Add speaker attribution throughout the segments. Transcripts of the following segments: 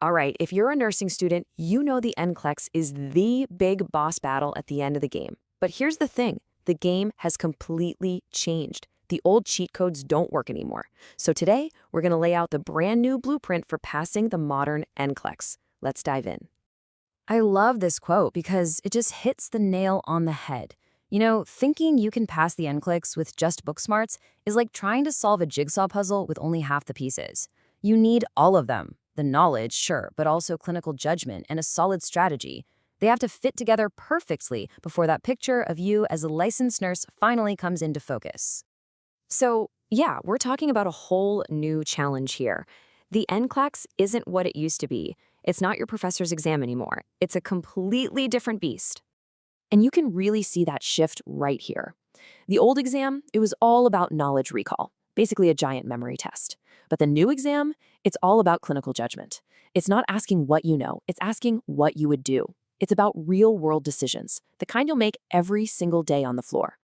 Speaker 1: All right, if you're a nursing student, you know the NCLEX is the big boss battle at the end of the game. But here's the thing, the game has completely changed. The old cheat codes don't work anymore. So today, we're going to lay out the brand new blueprint for passing the modern NCLEX. Let's dive in.
Speaker 2: I love this quote because it just hits the nail on the head. You know, thinking you can pass the NCLEX with just book smarts is like trying to solve a jigsaw puzzle with only half the pieces. You need all of them. The knowledge, sure, but also clinical judgment and a solid strategy. They have to fit together perfectly before that picture of you as a licensed nurse finally comes into focus.
Speaker 1: So, yeah, we're talking about a whole new challenge here. The NCLEX isn't what it used to be. It's not your professor's exam anymore. It's a completely different beast. And you can really see that shift right here. The old exam, it was all about knowledge recall, basically a giant memory test. But the new exam, it's all about clinical judgment. It's not asking what you know, it's asking what you would do. It's about real-world decisions, the kind you'll make every single day on the floor.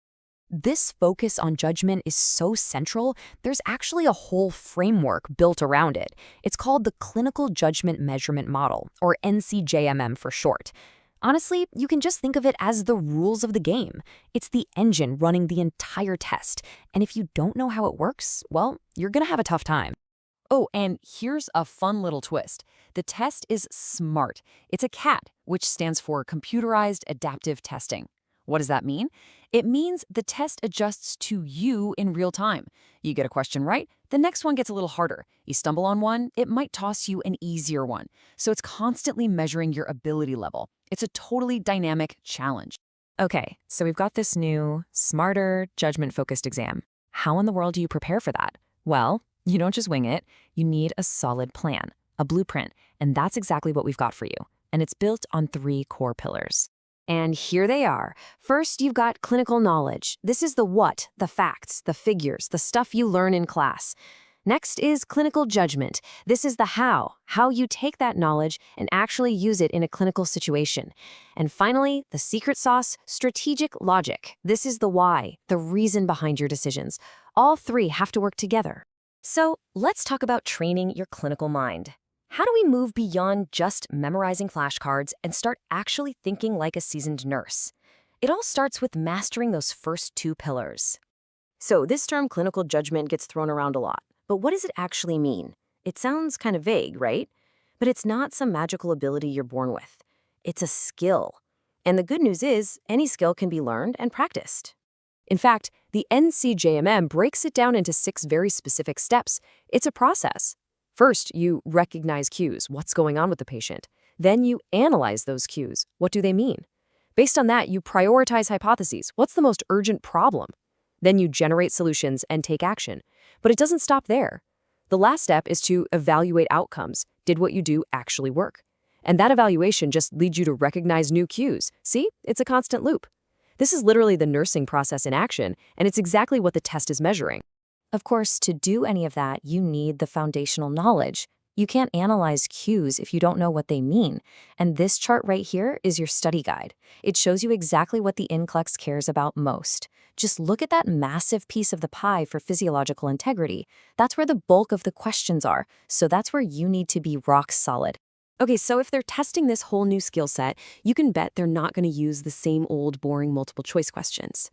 Speaker 1: This focus on judgment is so central, there's actually a whole framework built around it. It's called the Clinical Judgment Measurement Model, or NCJMM for short. Honestly, you can just think of it as the rules of the game. It's the engine running the entire test, and if you don't know how it works, well, you're gonna have a tough time.
Speaker 2: Oh, and here's a fun little twist. The test is SMART. It's a CAT, which stands for Computerized Adaptive Testing. What does that mean? It means the test adjusts to you in real time. You get a question right, the next one gets a little harder. You stumble on one, it might toss you an easier one. So it's constantly measuring your ability level. It's a totally dynamic challenge.
Speaker 1: Okay, so we've got this new, smarter, judgment-focused exam. How in the world do you prepare for that? Well, you don't just wing it. You need a solid plan, a blueprint, and that's exactly what we've got for you. And it's built on 3 core pillars. And here they are. First, you've got clinical knowledge. This is the what, the facts, the figures, the stuff you learn in class. Next is clinical judgment. This is the how you take that knowledge and actually use it in a clinical situation. And finally, the secret sauce, strategic logic. This is the why, the reason behind your decisions. All 3 have to work together. So let's talk about training your clinical mind. How do we move beyond just memorizing flashcards and start actually thinking like a seasoned nurse? It all starts with mastering those first 2 pillars. So this term clinical judgment gets thrown around a lot. But what does it actually mean? It sounds kind of vague, right? But it's not some magical ability you're born with. It's a skill. And the good news is, any skill can be learned and practiced. In fact, the NCJMM breaks it down into 6 very specific steps. It's a process. First, you recognize cues. What's going on with the patient? Then you analyze those cues. What do they mean? Based on that, you prioritize hypotheses. What's the most urgent problem? Then you generate solutions and take action. But it doesn't stop there. The last step is to evaluate outcomes. Did what you do actually work? And that evaluation just leads you to recognize new cues. See? It's a constant loop. This is literally the nursing process in action, and it's exactly what the test is measuring. Of course, to do any of that, you need the foundational knowledge. You can't analyze cues if you don't know what they mean. And this chart right here is your study guide. It shows you exactly what the NCLEX cares about most. Just look at that massive piece of the pie for physiological integrity. That's where the bulk of the questions are, so that's where you need to be rock solid. Okay, so if they're testing this whole new skill set, you can bet they're not going to use the same old boring multiple choice questions.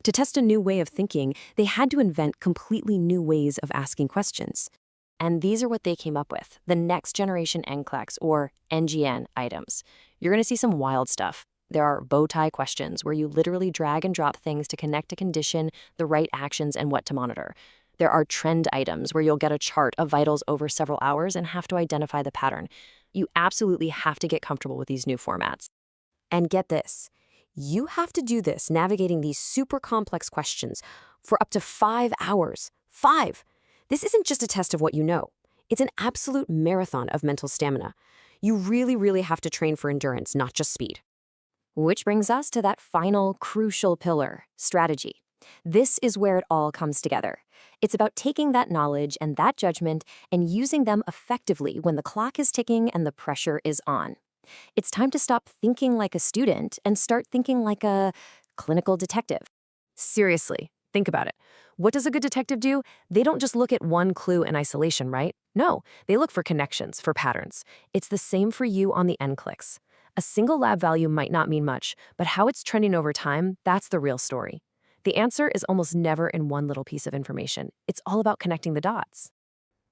Speaker 1: To test a new way of thinking, they had to invent completely new ways of asking questions. And these are what they came up with, the next generation NCLEX, or NGN, items. You're going to see some wild stuff. There are bow tie questions, where you literally drag and drop things to connect a condition, the right actions, and what to monitor. There are trend items, where you'll get a chart of vitals over several hours and have to identify the pattern. You absolutely have to get comfortable with these new formats. And get this. You have to do this navigating these super complex questions for up to 5 hours. 5! This isn't just a test of what you know. It's an absolute marathon of mental stamina. You really have to train for endurance, not just speed. Which brings us to that final crucial pillar, strategy. This is where it all comes together. It's about taking that knowledge and that judgment and using them effectively when the clock is ticking and the pressure is on. It's time to stop thinking like a student and start thinking like a clinical detective. Seriously, think about it.
Speaker 3: What does a good detective do? They don't just look at one clue in isolation, right? No, they look for connections, for patterns. It's the same for you on the NCLEX. A single lab value might not mean much, but how it's trending over time, that's the real story. The answer is almost never in one little piece of information. It's all about connecting the dots.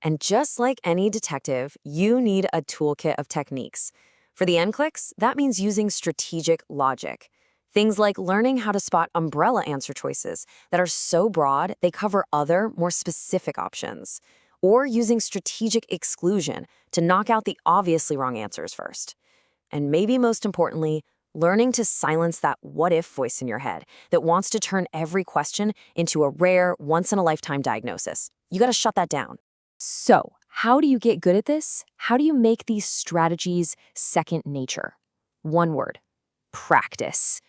Speaker 2: And just like any detective, you need a toolkit of techniques. For the NCLEX, that means using strategic logic. Things like learning how to spot umbrella answer choices that are so broad they cover other, more specific options. Or using strategic exclusion to knock out the obviously wrong answers first. And maybe most importantly, learning to silence that what-if voice in your head that wants to turn every question into a rare, once-in-a-lifetime diagnosis. You gotta shut that down.
Speaker 3: So, how do you get good at this? How do you make these strategies second nature? One word: practice.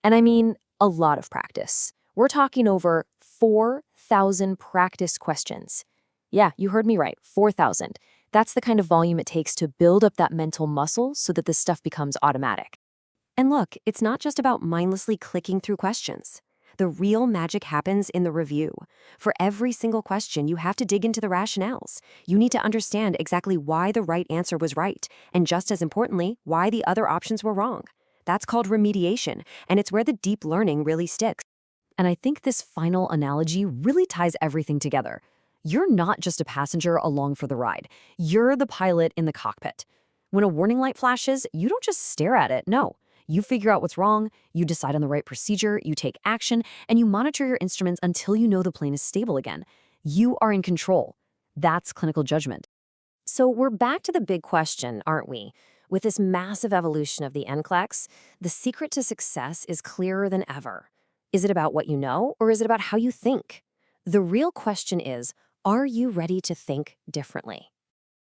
Speaker 3: And I mean a lot of practice. We're talking over 4,000 practice questions. Yeah, you heard me right, 4,000. That's the kind of volume it takes to build up that mental muscle so that this stuff becomes automatic. And look, it's not just about mindlessly clicking through questions. The real magic happens in the review. For every single question, you have to dig into the rationales. You need to understand exactly why the right answer was right, and just as importantly, why the other options were wrong. That's called remediation, and it's where the deep learning really sticks. And I think this final analogy really ties everything together. You're not just a passenger along for the ride. You're the pilot in the cockpit. When a warning light flashes, you don't just stare at it, no. You figure out what's wrong, you decide on the right procedure, you take action, and you monitor your instruments until you know the plane is stable again. You are in control. That's clinical judgment. So we're back to the big question, aren't we? With this massive evolution of the NCLEX, the secret to success is clearer than ever. Is it about what you know, or is it about how you think? The real question is, are you ready to think differently?